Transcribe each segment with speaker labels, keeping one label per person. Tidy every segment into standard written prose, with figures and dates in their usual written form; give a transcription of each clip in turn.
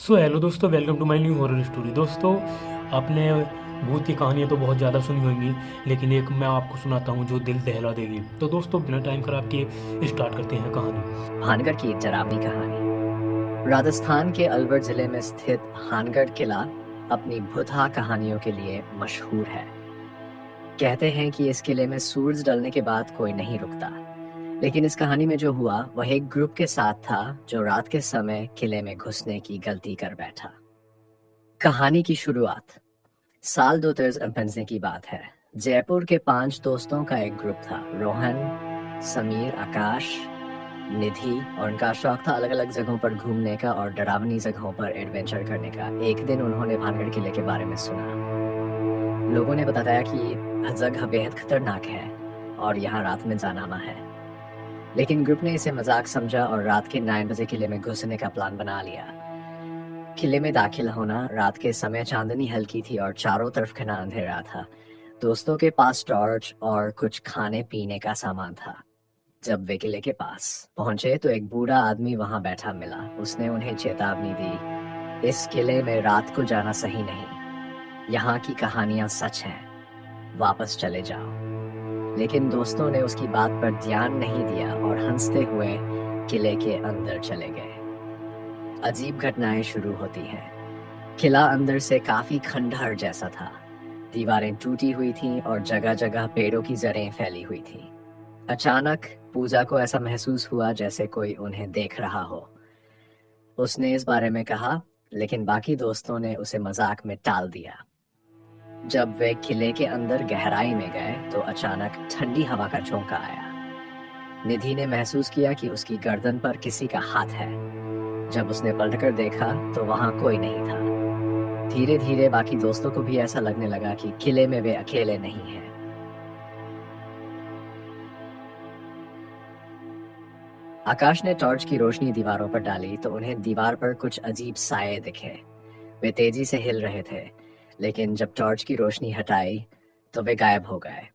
Speaker 1: सो hello दोस्तों, welcome to my new horror story. दोस्तों, आपने भूत की कहानियाँ तो बहुत ज़्यादा सुनी होंगी, लेकिन एक मैं आपको सुनाता हूँ जो दिल दहला देगी। तो दोस्तों, बिना टाइम खराब किए स्टार्ट करते हैं कहानी।
Speaker 2: हानगढ़ की एक डरावनी कहानी। राजस्थान के अलवर जिले में स्थित हानगढ़ किला अपनी भुतहा कहानियों के लिए मशहूर है। कहते हैं कि इस किले में सूरज ढलने के बाद कोई नहीं रुकता। लेकिन इस कहानी में जो हुआ वह एक ग्रुप के साथ था जो रात के समय किले में घुसने की गलती कर बैठा। कहानी की शुरुआत साल 2015 की बात है। जयपुर के 5 दोस्तों का एक ग्रुप था। रोहन, समीर, आकाश, निधि, और उनका शौक था अलग अलग जगहों पर घूमने का और डरावनी जगहों पर एडवेंचर करने का। एक दिन उन्होंने भानगढ़ किले के बारे में सुना। लोगों ने बताया कि यह जगह बेहद खतरनाक है और यहाँ रात में जाना ना है। लेकिन ग्रुप ने इसे मजाक समझा और रात के 9 बजे किले में घुसने का प्लान बना लिया। किले में दाखिल होना रात के समय, चांदनी हल्की थी और चारों तरफ घना अंधेरा था। दोस्तों के पास टॉर्च और कुछ खाने पीने का सामान था। जब वे किले के पास पहुंचे तो एक बूढ़ा आदमी वहां बैठा मिला। उसने उन्हें चेतावनी दी, इस किले में रात को जाना सही नहीं, यहाँ की कहानियां सच हैं, वापस चले जाओ। लेकिन दोस्तों ने उसकी बात पर ध्यान नहीं दिया और हंसते हुए किले के अंदर चले गए। अजीब घटनाएं शुरू होती हैं। किला अंदर से काफी खंडहर जैसा था। दीवारें टूटी हुई थीं और जगह जगह पेड़ों की जड़ें फैली हुई थीं। अचानक पूजा को ऐसा महसूस हुआ जैसे कोई उन्हें देख रहा हो। उसने इस बारे में कहा, लेकिन बाकी दोस्तों ने उसे मजाक में टाल दिया। जब वे किले के अंदर गहराई में गए तो अचानक ठंडी हवा का झोंका आया। निधि ने महसूस किया कि उसकी गर्दन पर किसी का हाथ है। जब उसने पलटकर देखा तो वहां कोई नहीं था। धीरे धीरे बाकी दोस्तों को भी ऐसा लगने लगा कि किले में वे अकेले नहीं हैं। आकाश ने टॉर्च की रोशनी दीवारों पर डाली तो उन्हें दीवार पर कुछ अजीब साए दिखे। वे तेजी से हिल रहे थे, लेकिन जब टॉर्च की रोशनी हटाई तो वे गायब हो गए।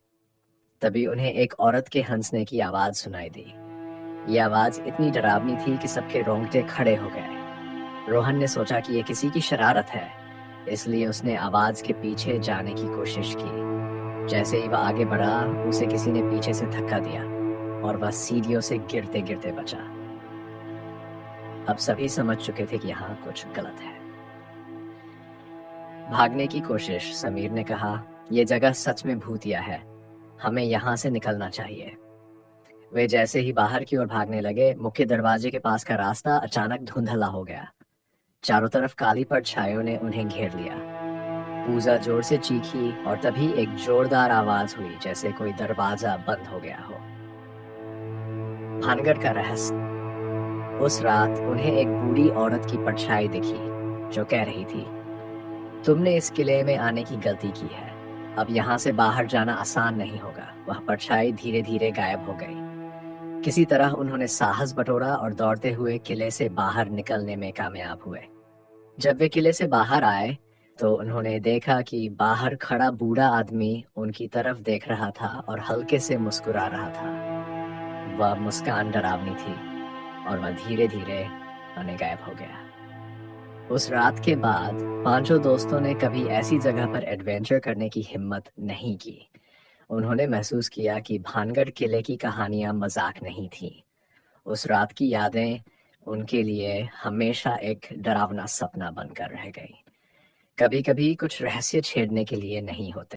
Speaker 2: तभी उन्हें एक औरत के हंसने की आवाज सुनाई दी। ये आवाज इतनी डरावनी थी कि सबके रोंगटे खड़े हो गए। रोहन ने सोचा कि ये किसी की शरारत है, इसलिए उसने आवाज के पीछे जाने की कोशिश की। जैसे ही वह आगे बढ़ा, उसे किसी ने पीछे से धक्का दिया और वह सीढ़ियों से गिरते गिरते बचा। अब सभी समझ चुके थे कि यहाँ कुछ गलत है। भागने की कोशिश। समीर ने कहा, यह जगह सच में भूतिया है, हमें यहाँ से निकलना चाहिए। वे जैसे ही बाहर की ओर भागने लगे, मुख्य दरवाजे के पास का रास्ता अचानक धुंधला हो गया। चारों तरफ काली परछाइयों ने उन्हें घेर लिया। पूजा जोर से चीखी और तभी एक जोरदार आवाज हुई जैसे कोई दरवाजा बंद हो गया हो। भानगढ़ का रहस्य। उस रात उन्हें एक बूढ़ी औरत की परछाई दिखी जो कह रही थी, तुमने इस किले में आने की गलती की है, अब यहाँ से बाहर जाना आसान नहीं होगा। वह परछाई धीरे धीरे गायब हो गई। किसी तरह उन्होंने साहस बटोरा और दौड़ते हुए किले से बाहर निकलने में कामयाब हुए। जब वे किले से बाहर आए तो उन्होंने देखा कि बाहर खड़ा बूढ़ा आदमी उनकी तरफ देख रहा था और हल्के से मुस्कुरा रहा था। वह मुस्कान डरावनी थी और वह धीरे धीरे उन्हें गायब हो गया। उस रात के बाद पांचों दोस्तों ने कभी ऐसी जगह पर एडवेंचर करने की हिम्मत नहीं की। उन्होंने महसूस किया कि भानगढ़ किले की कहानियां मजाक नहीं थीं। उस रात की यादें उनके लिए हमेशा एक डरावना सपना बनकर रह गई। कभी कभी कुछ रहस्य छेड़ने के लिए नहीं होते।